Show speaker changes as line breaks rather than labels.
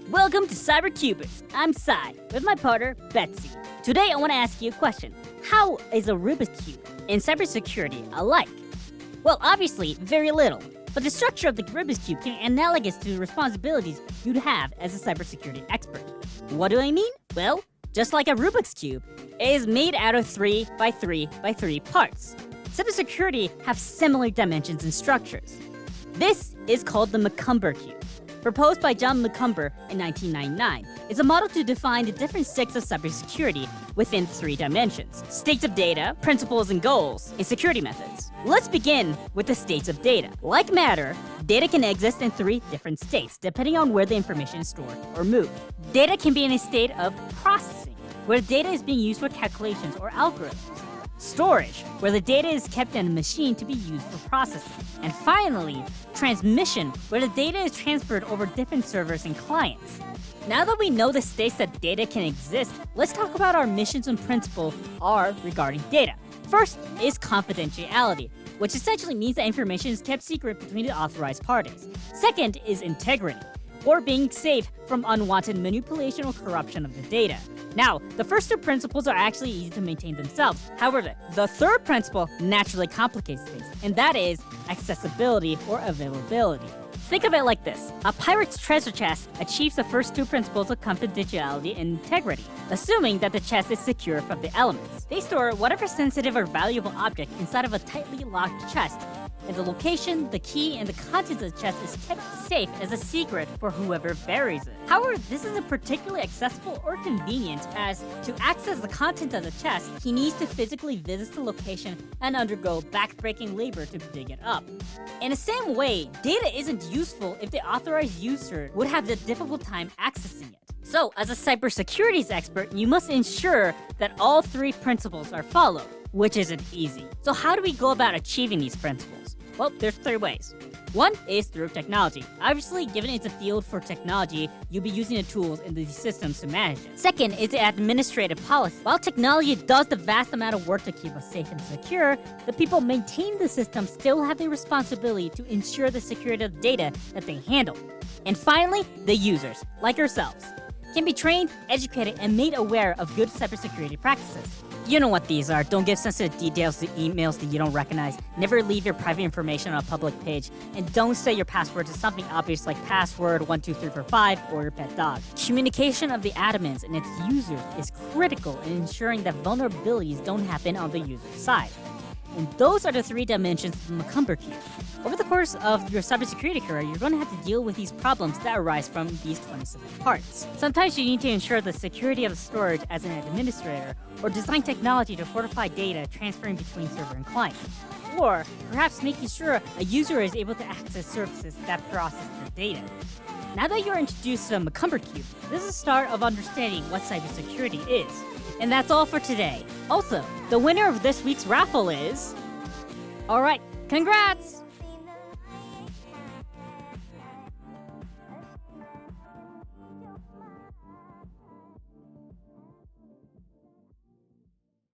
Welcome to CyberCubers. I'm Sai, with my partner, Betsy. Today I want to ask you a question. How is a Rubik's Cube and cybersecurity alike? Well, obviously, very little. But the structure of the Rubik's Cube can be analogous to the responsibilities you'd have as a cybersecurity expert. What do I mean? Well, just like a Rubik's Cube, it is made out of 3 by 3 by 3 parts. Cybersecurity have similar dimensions and structures. This is called the Macomber Cube. Proposed by John Macomber in 1999, it's a model to define the different states of cybersecurity within 3 dimensions: states of data, principles and goals, and security methods. Let's begin with the states of data. Like matter, data can exist in 3 different states, depending on where the information is stored or moved. Data can be in a state of processing, where the data is being used for calculations or algorithms. Storage, where the data is kept in a machine to be used for processing. And finally, transmission, where the data is transferred over different servers and clients. Now that we know the states that data can exist, let's talk about our missions and principles are regarding data. First is confidentiality, which essentially means that information is kept secret between the authorized parties. Second is integrity, or being safe from unwanted manipulation or corruption of the data. Now, the first 2 principles are actually easy to maintain themselves. However, the third principle naturally complicates things, and that is accessibility or availability. Think of it like this. A pirate's treasure chest achieves the first 2 principles of confidentiality and integrity, assuming that the chest is secure from the elements. They store whatever sensitive or valuable object inside of a tightly locked chest, and the location, the key, and the contents of the chest is kept safe as a secret for whoever buries it. However, this isn't particularly accessible or convenient, as to access the content of the chest, he needs to physically visit the location and undergo back-breaking labor to dig it up. In the same way, data isn't useful if the authorized user would have a difficult time accessing it. So, as a cybersecurity expert, you must ensure that all 3 principles are followed, which isn't easy. So how do we go about achieving these principles? Well, there's 3 ways. One is through technology. Obviously, given it's a field for technology, you'll be using the tools in these systems to manage it. Second is the administrative policy. While technology does the vast amount of work to keep us safe and secure, the people maintaining the system still have the responsibility to ensure the security of the data that they handle. And finally, the users, like yourselves, can be trained, educated, and made aware of good cybersecurity practices. You know what these are. Don't give sensitive details to emails that you don't recognize. Never leave your private information on a public page. And don't say your password to something obvious like password 12345 or your pet dog. Communication of the admins and its users is critical in ensuring that vulnerabilities don't happen on the user's side. And those are the 3 dimensions of the Macomber Cube. Over the course of your cybersecurity career, you're going to have to deal with these problems that arise from these 27 parts. Sometimes you need to ensure the security of storage as an administrator, or design technology to fortify data transferring between server and client. Or perhaps making sure a user is able to access services that process their data. Now that you're introduced to the Macomber Cube, this is the start of understanding what cybersecurity is. And that's all for today. Also, the winner of this week's raffle is... Alright, congrats!